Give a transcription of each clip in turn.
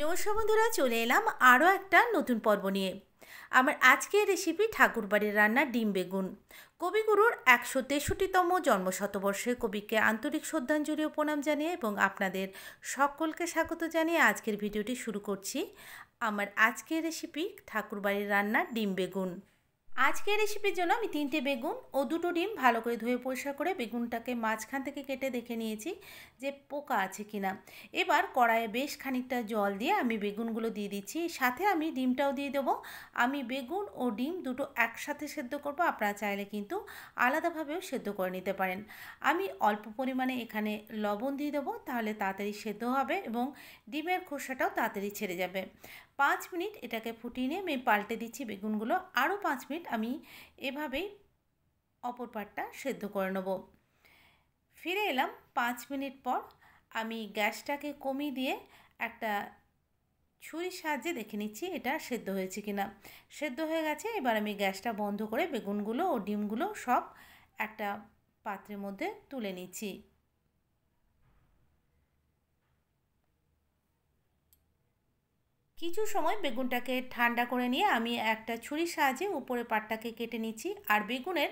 নমস্কার বন্ধুরা, চলে এলাম আরও একটা নতুন পর্ব নিয়ে। আমার আজকের রেসিপি ঠাকুরবাড়ির রান্না ডিম বেগুন। কবিগুরুর ১৬৩তম জন্মশতবর্ষে কবিকে আন্তরিক শ্রদ্ধাঞ্জলি ও প্রণাম জানিয়ে এবং আপনাদের সকলকে স্বাগত জানিয়ে আজকের ভিডিওটি শুরু করছি। আমার আজকের রেসিপি ঠাকুরবাড়ির রান্না ডিম বেগুন। আজকের রেসিপির জন্য আমি 3টে বেগুন ও 2টো ডিম ভালো করে ধুয়ে পরিষ্কার করে বেগুনটাকে মাঝখান থেকে কেটে দেখে নিয়েছি যে পোকা আছে কিনা। এবার কড়াইয়ে বেশ খানিকটা জল দিয়ে আমি বেগুনগুলো দিয়ে দিচ্ছি, সাথে আমি ডিমটাও দিয়ে দেবো। আমি বেগুন ও ডিম দুটো একসাথে সেদ্ধ করব, আপনারা চাইলে কিন্তু আলাদাভাবেও সেদ্ধ করে নিতে পারেন। আমি অল্প পরিমাণে এখানে লবণ দিয়ে দেবো, তাহলে তাড়াতাড়ি সেদ্ধ হবে এবং ডিমের খোসাটাও তাড়াতাড়ি ছেড়ে যাবে। 5 মিনিট এটাকে ফুটিয়ে নিয়ে আমি পাল্টে দিচ্ছি বেগুনগুলো। আরও 5 মিনিট আমি এভাবেই অপর পাটটা সেদ্ধ করে নেব। ফিরে এলাম 5 মিনিট পর। আমি গ্যাসটাকে কমিয়ে দিয়ে একটা ছুরির সাহায্যে দেখে নিচ্ছি এটা সেদ্ধ হয়েছে কিনা। সেদ্ধ হয়ে গেছে। এবার আমি গ্যাসটা বন্ধ করে বেগুনগুলো ও ডিমগুলো সব একটা পাত্রের মধ্যে তুলে নিচ্ছি। কিছু সময় বেগুনটাকে ঠান্ডা করে নিয়ে আমি একটা ছুরির সাহায্যে উপরের পাটটাকে কেটে নিচ্ছি, আর বেগুনের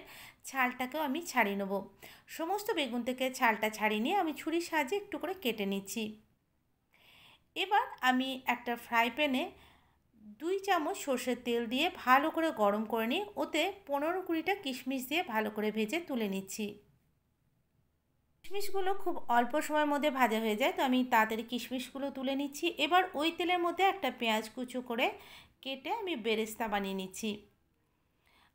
ছালটাকেও আমি ছাড়িয়ে নেব। সমস্ত বেগুন থেকে ছালটা ছাড়িয়ে নিয়ে আমি ছুরির সাহায্যে একটু করে কেটে নিচ্ছি। এবার আমি একটা ফ্রাই প্যানে 2 চামচ সর্ষের তেল দিয়ে ভালো করে গরম করে নিয়ে ওতে 15-20টা কিশমিশ দিয়ে ভালো করে ভেজে তুলে নিচ্ছি। কিশমিশগুলো খুব অল্প সময়ের মধ্যে ভাজা হয়ে যায়, তো আমি তাড়াতাড়ি কিশমিশগুলো তুলে নিচ্ছি। এবার ওই তেলের মধ্যে একটা পেঁয়াজ কুচো করে কেটে আমি বেরেস্তা বানিয়ে নিচ্ছি।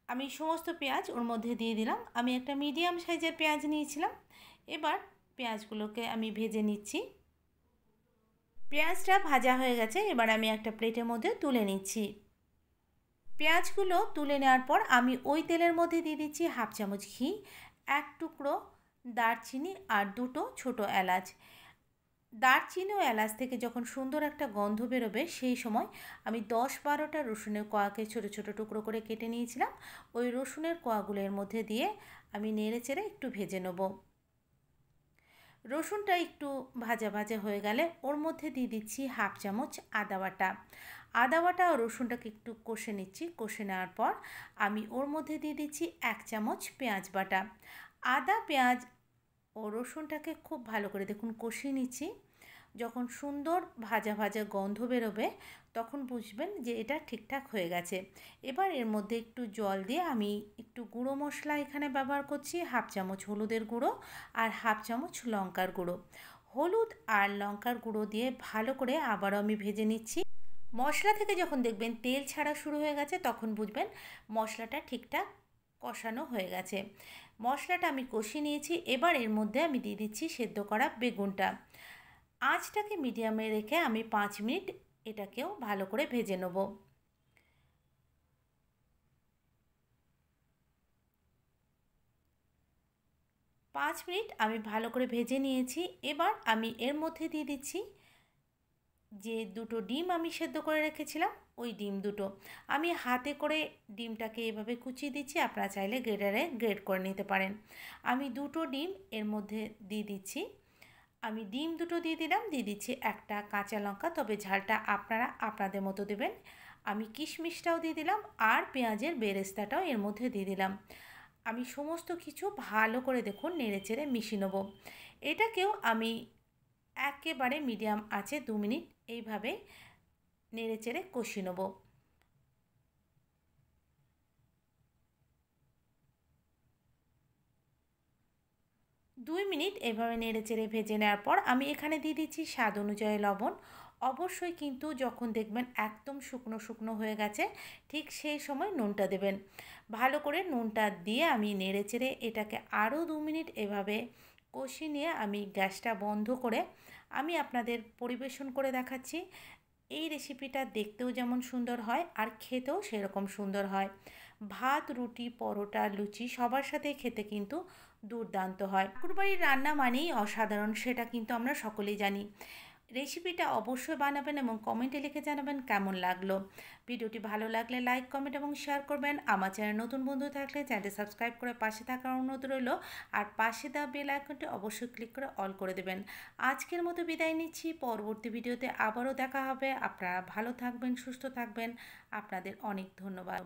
আমি সমস্ত পেঁয়াজ ওর মধ্যে দিয়ে দিলাম। আমি একটা মিডিয়াম সাইজের পেঁয়াজ নিয়েছিলাম। এবার পেঁয়াজগুলোকে আমি ভেজে নিচ্ছি। পেঁয়াজটা ভাজা হয়ে গেছে। এবার আমি একটা প্লেটের মধ্যে তুলে নিচ্ছি। পেঁয়াজগুলো তুলে নেওয়ার পর আমি ওই তেলের মধ্যে দিয়ে দিচ্ছি 1/2 চামচ ঘি, 1 টুকরো দারচিনি আর 2টো ছোটো এলাচ। দারচিনি ও এলাচ থেকে যখন সুন্দর একটা গন্ধ বেরোবে সেই সময় আমি 10-12টা রসুনের কোয়াকে ছোটো ছোটো টুকরো করে কেটে নিয়েছিলাম। ওই রসুনের কোয়াগুলো এর মধ্যে দিয়ে আমি নেড়ে চেড়ে একটু ভেজে নেব। রসুনটা একটু ভাজা ভাজা হয়ে গেলে ওর মধ্যে দিয়ে দিচ্ছি 1/2 চামচ আদা বাটা। আদা বাটা ও রসুনটাকে একটু কষে নিচ্ছি। কষে নেওয়ার পর আমি ওর মধ্যে দিয়ে দিচ্ছি 1 চামচ পেঁয়াজ বাটা। আদা, পেঁয়াজ ও রসুনটাকে খুব ভালো করে দেখুন কষিয়ে নিচ্ছি। যখন সুন্দর ভাজা ভাজা গন্ধ বেরোবে তখন বুঝবেন যে এটা ঠিকঠাক হয়ে গেছে। এবার এর মধ্যে একটু জল দিয়ে আমি একটু গুঁড়ো মশলা এখানে ব্যবহার করছি। 1/2 চামচ হলুদের গুঁড়ো আর 1/2 চামচ লঙ্কার গুঁড়ো। হলুদ আর লঙ্কার গুঁড়ো দিয়ে ভালো করে আবারও আমি ভেজে নিচ্ছি। মশলা থেকে যখন দেখবেন তেল ছাড়া শুরু হয়ে গেছে তখন বুঝবেন মশলাটা ঠিকঠাক কষানো হয়ে গেছে। মশলাটা আমি কষিয়ে নিয়েছি। এবার এর মধ্যে আমি দিয়ে দিচ্ছি সেদ্ধ করা বেগুনটা। আঁচটাকে মিডিয়ামে রেখে আমি 5 মিনিট এটাকেও ভালো করে ভেজে নেব। 5 মিনিট আমি ভালো করে ভেজে নিয়েছি। এবার আমি এর মধ্যে দিয়ে দিচ্ছি যে 2টো ডিম আমি সেদ্ধ করে রেখেছিলাম, ওই ডিম 2টো আমি হাতে করে ডিমটাকে এভাবে কুচিয়ে দিচ্ছি। আপনারা চাইলে গ্রেটারে গ্রেট করে নিতে পারেন। আমি 2টো ডিম এর মধ্যে দিয়ে দিচ্ছি। আমি ডিম 2টো দিয়ে দিলাম, দিয়ে দিচ্ছি একটা কাঁচা লঙ্কা, তবে ঝালটা আপনারা আপনাদের মতো দেবেন। আমি কিশমিশটাও দিয়ে দিলাম আর পেঁয়াজের বেরেস্তাটাও এর মধ্যে দিয়ে দিলাম। আমি সমস্ত কিছু ভালো করে দেখুন নেড়েচেড়ে মিশিয়ে নেব। এটাকেও আমি একেবারে মিডিয়াম আঁচে 2 মিনিট এইভাবে নেড়েচেড়ে কষিয়ে নেব। 2 মিনিট এভাবে নেড়েচেড়ে ভেজে নেওয়ার পর আমি এখানে দিয়ে দিচ্ছি স্বাদ অনুযায়ী লবণ। অবশ্যই কিন্তু যখন দেখবেন একদম শুকনো শুকনো হয়ে গেছে ঠিক সেই সময় নুনটা দেবেন। ভালো করে নুনটা দিয়ে আমি নেড়েচেড়ে এটাকে আরও 2 মিনিট এভাবে কষিয়ে নিয়ে আমি গ্যাসটা বন্ধ করে আমি আপনাদের পরিবেশন করে দেখাচ্ছি। এই রেসিপিটা দেখতেও যেমন সুন্দর হয় আর খেতেও সেরকম সুন্দর হয়। ভাত, রুটি, পরোটা, লুচি সবার সাথে খেতে কিন্তু দুর্দান্ত হয়। ঠাকুরবাড়ির রান্না মানেই অসাধারণ, সেটা কিন্তু আমরা সকলেই জানি। রেসিপিটা অবশ্যই বানাবেন এবং কমেন্টে লিখে জানাবেন কেমন লাগলো। ভিডিওটি ভালো লাগলে লাইক, কমেন্ট এবং শেয়ার করবেন। আমার চ্যানেল নতুন বন্ধু থাকলে চ্যানেলটি সাবস্ক্রাইব করে পাশে থাকার অনুরোধ রইল। আর পাশে দেওয়া বেল আইকনটি অবশ্যই ক্লিক করে অল করে দেবেন। আজকের মতো বিদায় নিচ্ছি, পরবর্তী ভিডিওতে আবারও দেখা হবে। আপনারা ভালো থাকবেন, সুস্থ থাকবেন। আপনাদের অনেক ধন্যবাদ।